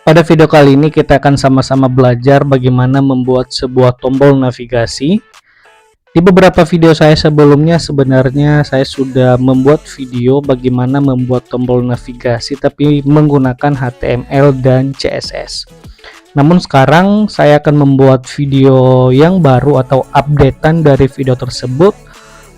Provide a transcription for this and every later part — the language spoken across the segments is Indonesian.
Pada video kali ini kita akan sama-sama belajar bagaimana membuat sebuah tombol navigasi. Di beberapa video saya sebelumnya sebenarnya saya sudah membuat video bagaimana membuat tombol navigasi tapi menggunakan HTML dan CSS. Namun sekarang saya akan membuat video yang baru atau updatean dari video tersebut,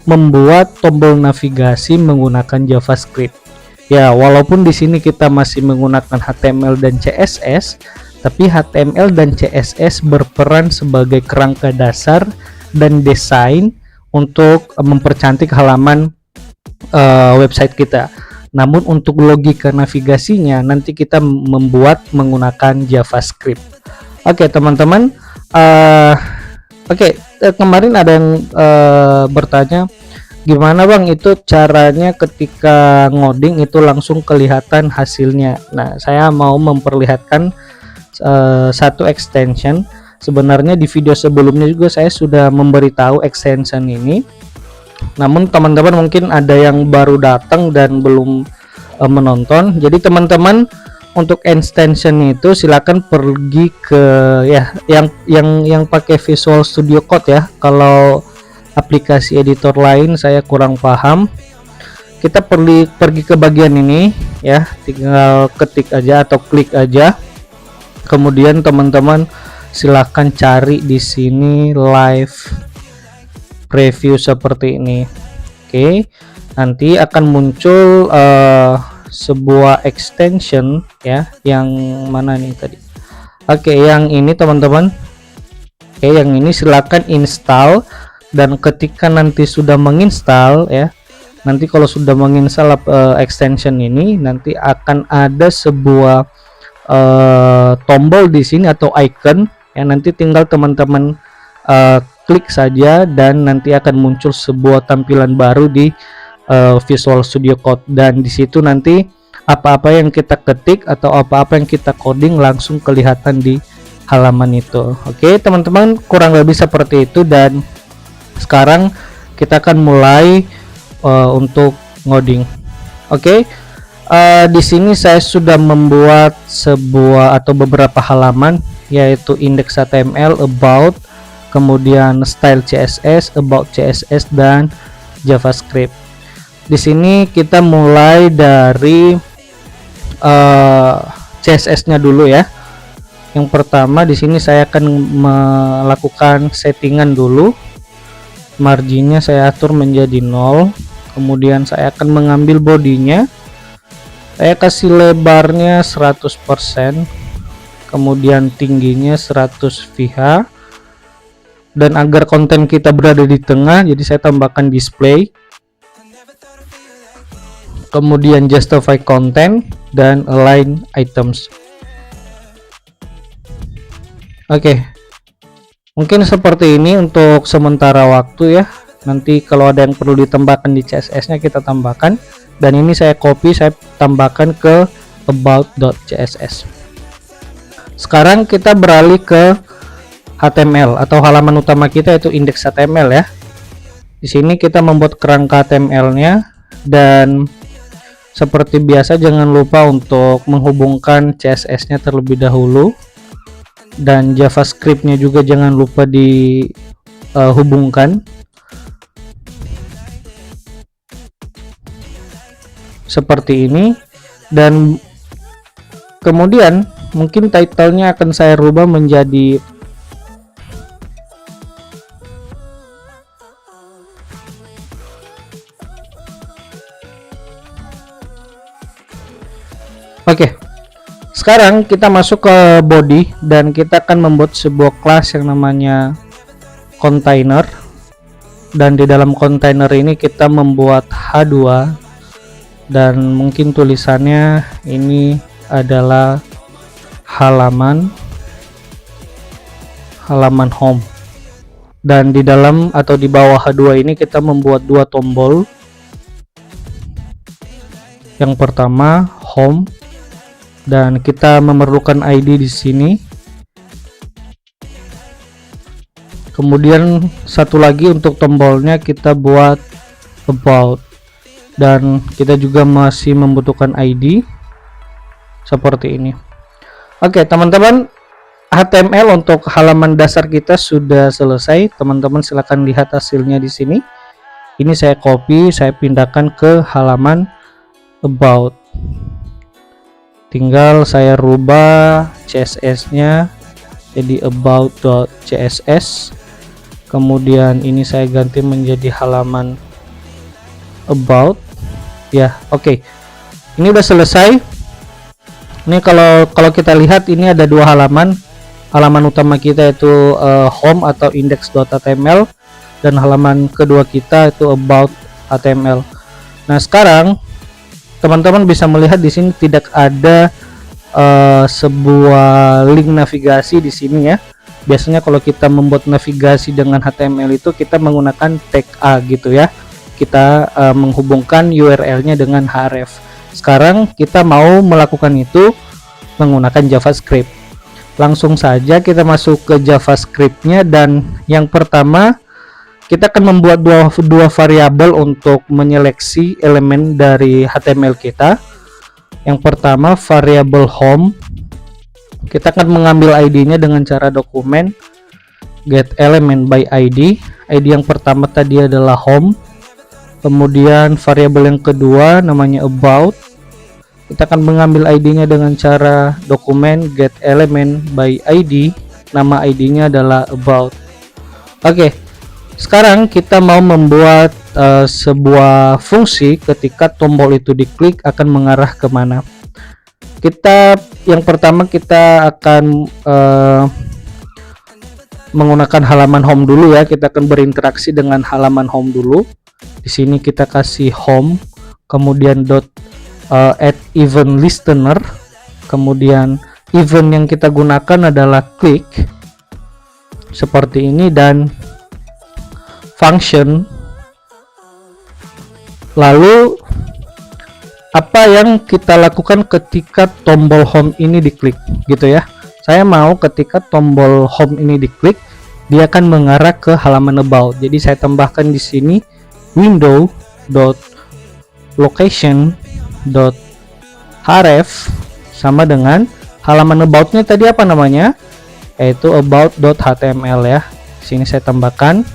membuat tombol navigasi menggunakan JavaScript. Ya, walaupun di sini kita masih menggunakan HTML dan CSS, tapi HTML dan CSS berperan sebagai kerangka dasar dan desain untuk mempercantik halaman website kita. Namun untuk logika navigasinya nanti kita membuat menggunakan JavaScript. Oke, teman-teman. Kemarin ada yang bertanya, gimana bang itu caranya ketika ngoding itu langsung kelihatan hasilnya. Nah, saya mau memperlihatkan satu extension. Sebenarnya di video sebelumnya juga saya sudah memberitahu extension ini, namun teman-teman mungkin ada yang baru datang dan belum menonton. Jadi teman-teman untuk extension itu silakan pergi ke yang pakai Visual Studio Code ya. Kalau aplikasi editor lain saya kurang paham. Kita pergi ke bagian ini ya, tinggal ketik aja atau klik aja. Kemudian teman-teman silahkan cari di sini live preview seperti ini. Oke, nanti akan muncul sebuah extension ya, yang mana nih tadi. Oke, yang ini teman-teman. Oke, yang ini silahkan install. Dan ketika nanti sudah menginstal ya, nanti kalau sudah menginstal extension ini, nanti akan ada sebuah tombol di sini atau icon ya, nanti tinggal teman-teman klik saja dan nanti akan muncul sebuah tampilan baru di Visual Studio Code, dan di situ nanti apa-apa yang kita ketik atau apa-apa yang kita coding langsung kelihatan di halaman itu. Oke, teman-teman, kurang lebih seperti itu. Dan sekarang kita akan mulai untuk ngoding. Oke, di sini saya sudah membuat sebuah atau beberapa halaman, yaitu index HTML, about, kemudian style CSS, about CSS, dan JavaScript. Di sini kita mulai dari CSS-nya dulu ya. Yang pertama di sini saya akan melakukan settingan dulu. Marginnya saya atur menjadi 0, kemudian saya akan mengambil bodinya, saya kasih lebarnya 100%, kemudian tingginya 100 VH, dan agar konten kita berada di tengah jadi saya tambahkan display, kemudian justify content dan align items. Oke, mungkin seperti ini untuk sementara waktu ya. Nanti kalau ada yang perlu ditambahkan di CSS-nya kita tambahkan. Dan ini saya copy, saya tambahkan ke about.css. Sekarang kita beralih ke HTML atau halaman utama kita, yaitu index HTML ya. Di sini kita membuat kerangka HTML-nya, dan seperti biasa jangan lupa untuk menghubungkan CSS-nya terlebih dahulu. Dan JavaScript-nya juga jangan lupa dihubungkan seperti ini. Dan kemudian mungkin title-nya akan saya rubah menjadi sekarang kita masuk ke body, dan kita akan membuat sebuah kelas yang namanya container. Dan di dalam container ini kita membuat H2, dan mungkin tulisannya ini adalah halaman home. Dan di dalam atau di bawah H2 ini kita membuat dua tombol. Yang pertama home, dan kita memerlukan ID di sini. Kemudian satu lagi untuk tombolnya kita buat about, dan kita juga masih membutuhkan ID seperti ini. Oke, teman-teman, HTML untuk halaman dasar kita sudah selesai. Teman-teman silahkan lihat hasilnya di sini. Ini saya copy, saya pindahkan ke halaman about. Tinggal saya rubah CSS-nya jadi about.css. Kemudian ini saya ganti menjadi halaman about. Ya, oke. Ini udah selesai. Ini kalau kita lihat ini ada dua halaman. Halaman utama kita itu home atau index.html dan halaman kedua kita itu about HTML. Nah, sekarang teman-teman bisa melihat di sini tidak ada sebuah link navigasi di sini ya. Biasanya kalau kita membuat navigasi dengan HTML itu kita menggunakan tag A gitu ya. Kita menghubungkan URL-nya dengan href. Sekarang kita mau melakukan itu menggunakan JavaScript. Langsung saja kita masuk ke JavaScript-nya, dan yang pertama kita akan membuat dua variabel untuk menyeleksi elemen dari HTML kita. Yang pertama variabel home. Kita akan mengambil ID-nya dengan cara dokumen get element by ID. ID yang pertama tadi adalah home. Kemudian variabel yang kedua namanya about. Kita akan mengambil ID-nya dengan cara dokumen get element by ID. Nama ID-nya adalah about. Oke, sekarang kita mau membuat sebuah fungsi ketika tombol itu diklik akan mengarah kemana. Yang pertama kita akan menggunakan halaman home dulu ya. Kita akan berinteraksi dengan halaman home dulu. Di sini kita kasih home, kemudian add event listener, kemudian event yang kita gunakan adalah click seperti ini, dan function. Lalu apa yang kita lakukan ketika tombol home ini diklik gitu ya. Saya mau ketika tombol home ini diklik dia akan mengarah ke halaman about. Jadi saya tambahkan di sini window.location.href sama dengan halaman about-nya tadi apa namanya, yaitu about.html ya. Sini saya tambahkan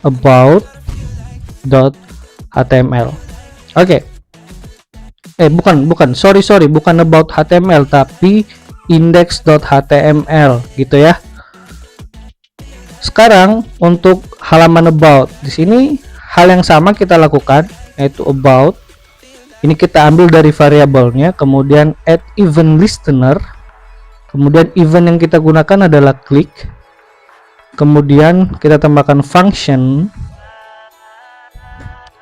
about.html. Oke. Bukan about HTML tapi index.html gitu ya. Sekarang untuk halaman about, di sini hal yang sama kita lakukan, yaitu about. Ini kita ambil dari variabelnya, kemudian add event listener, kemudian event yang kita gunakan adalah click, kemudian kita tambahkan function,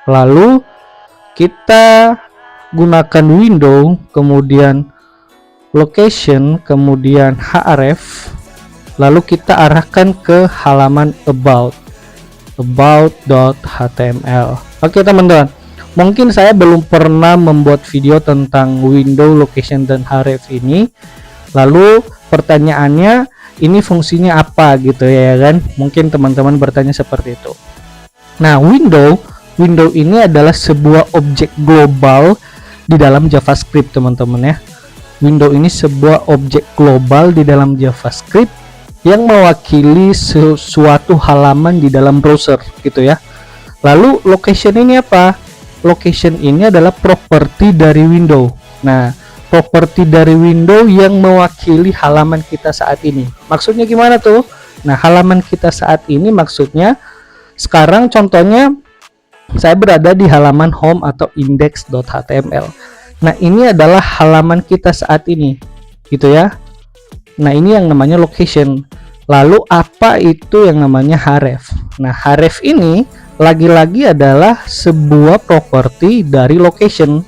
lalu kita gunakan window, kemudian location, kemudian href, lalu kita arahkan ke halaman about.html. Oke teman-teman, mungkin saya belum pernah membuat video tentang window, location, dan href ini. Lalu pertanyaannya, ini fungsinya apa gitu ya kan? Mungkin teman-teman bertanya seperti itu. Nah, window ini adalah sebuah objek global di dalam JavaScript teman-teman ya. Window ini sebuah objek global di dalam JavaScript yang mewakili suatu halaman di dalam browser gitu ya. Lalu location ini apa? Location ini adalah properti dari window. Nah, properti dari window yang mewakili halaman kita saat ini. Maksudnya gimana tuh? Nah, halaman kita saat ini maksudnya sekarang contohnya saya berada di halaman home atau index.html. Nah, ini adalah halaman kita saat ini gitu ya. Nah, ini yang namanya location. Lalu apa itu yang namanya href? Nah, href ini lagi-lagi adalah sebuah properti dari location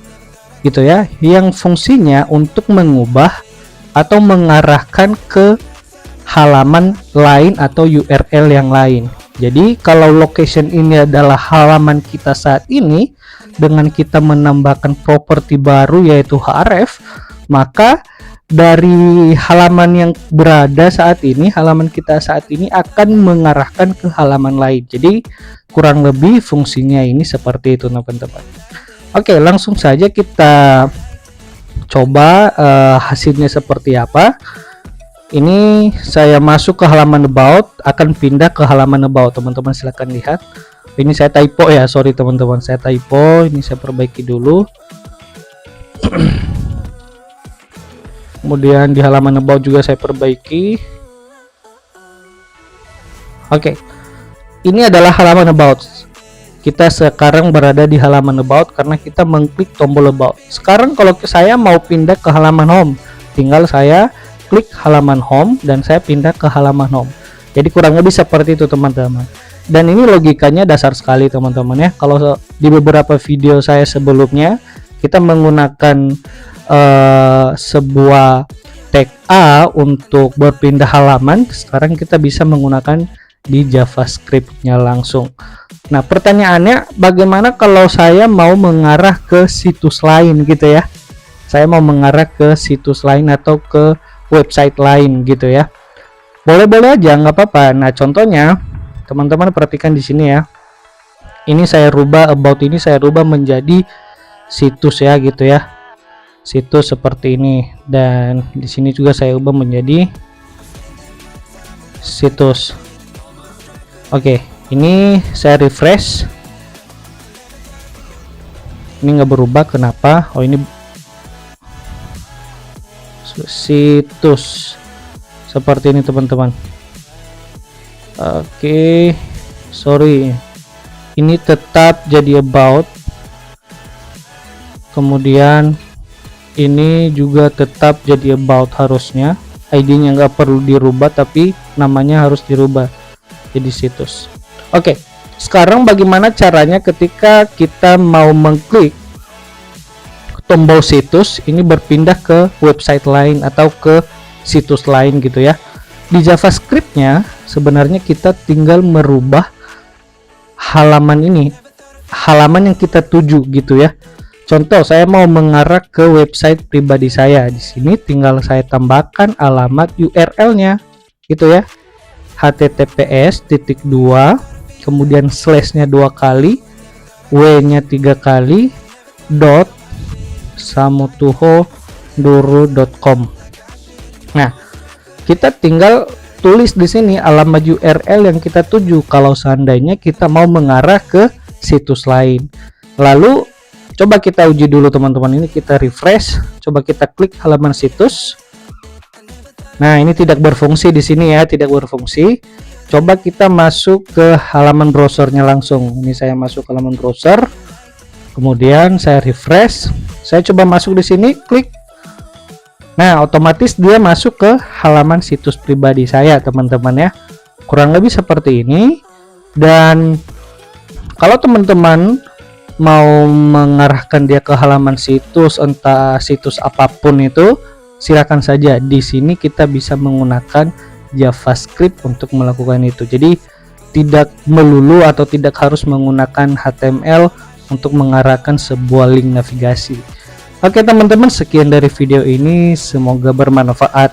gitu ya, yang fungsinya untuk mengubah atau mengarahkan ke halaman lain atau URL yang lain. Jadi kalau location ini adalah halaman kita saat ini, dengan kita menambahkan properti baru yaitu href, maka dari halaman yang berada saat ini, halaman kita saat ini akan mengarahkan ke halaman lain. Jadi kurang lebih fungsinya ini seperti itu teman-teman. Oke, langsung saja kita coba hasilnya seperti apa. Ini saya masuk ke halaman about, akan pindah ke halaman about. Teman-teman silahkan lihat. Ini saya typo ya, sorry teman-teman, saya typo. Ini saya perbaiki dulu. Kemudian di halaman about juga saya perbaiki. Oke, ini adalah halaman about. Kita sekarang berada di halaman about karena kita mengklik tombol about. Sekarang kalau saya mau pindah ke halaman home, tinggal saya klik halaman home dan saya pindah ke halaman home. Jadi kurang lebih seperti itu teman-teman. Dan ini logikanya dasar sekali teman-teman ya. Kalau di beberapa video saya sebelumnya kita menggunakan sebuah tag A untuk berpindah halaman, sekarang kita bisa menggunakan di JavaScript-nya langsung. Nah, pertanyaannya bagaimana kalau saya mau mengarah ke situs lain gitu ya? Saya mau mengarah ke situs lain atau ke website lain gitu ya. Boleh-boleh aja, nggak apa-apa. Nah, contohnya teman-teman perhatikan di sini ya. Ini saya rubah, about ini saya rubah menjadi situs ya gitu ya. Situs seperti ini, dan di sini juga saya ubah menjadi situs. Oke, ini saya refresh. Ini nggak berubah, kenapa? Oh, ini situs seperti ini teman-teman. Oke, sorry, ini tetap jadi about. Kemudian ini juga tetap jadi about, harusnya ID-nya nggak perlu dirubah tapi namanya harus dirubah jadi situs. Oke, sekarang bagaimana caranya ketika kita mau mengklik tombol situs ini berpindah ke website lain atau ke situs lain gitu ya. Di JavaScript-nya sebenarnya kita tinggal merubah halaman ini, halaman yang kita tuju gitu ya. Contoh, saya mau mengarah ke website pribadi saya. Di sini tinggal saya tambahkan alamat URL-nya gitu ya. https:// kemudian slash-nya 2 kali, w-nya 3 kali, .samutuhoduru.com. Nah, kita tinggal tulis di sini alamat URL yang kita tuju kalau seandainya kita mau mengarah ke situs lain. Lalu coba kita uji dulu teman-teman, ini kita refresh, coba kita klik halaman situs. Nah, ini tidak berfungsi di sini ya, tidak berfungsi. Coba kita masuk ke halaman browsernya langsung. Ini saya masuk ke halaman browser. Kemudian saya refresh. Saya coba masuk di sini, klik. Nah, otomatis dia masuk ke halaman situs pribadi saya, teman-teman ya. Kurang lebih seperti ini. Dan kalau teman-teman mau mengarahkan dia ke halaman situs, entah situs apapun itu, silakan saja. Di sini kita bisa menggunakan JavaScript untuk melakukan itu. Jadi tidak melulu atau tidak harus menggunakan HTML untuk mengarahkan sebuah link navigasi. Oke teman-teman, sekian dari video ini, semoga bermanfaat.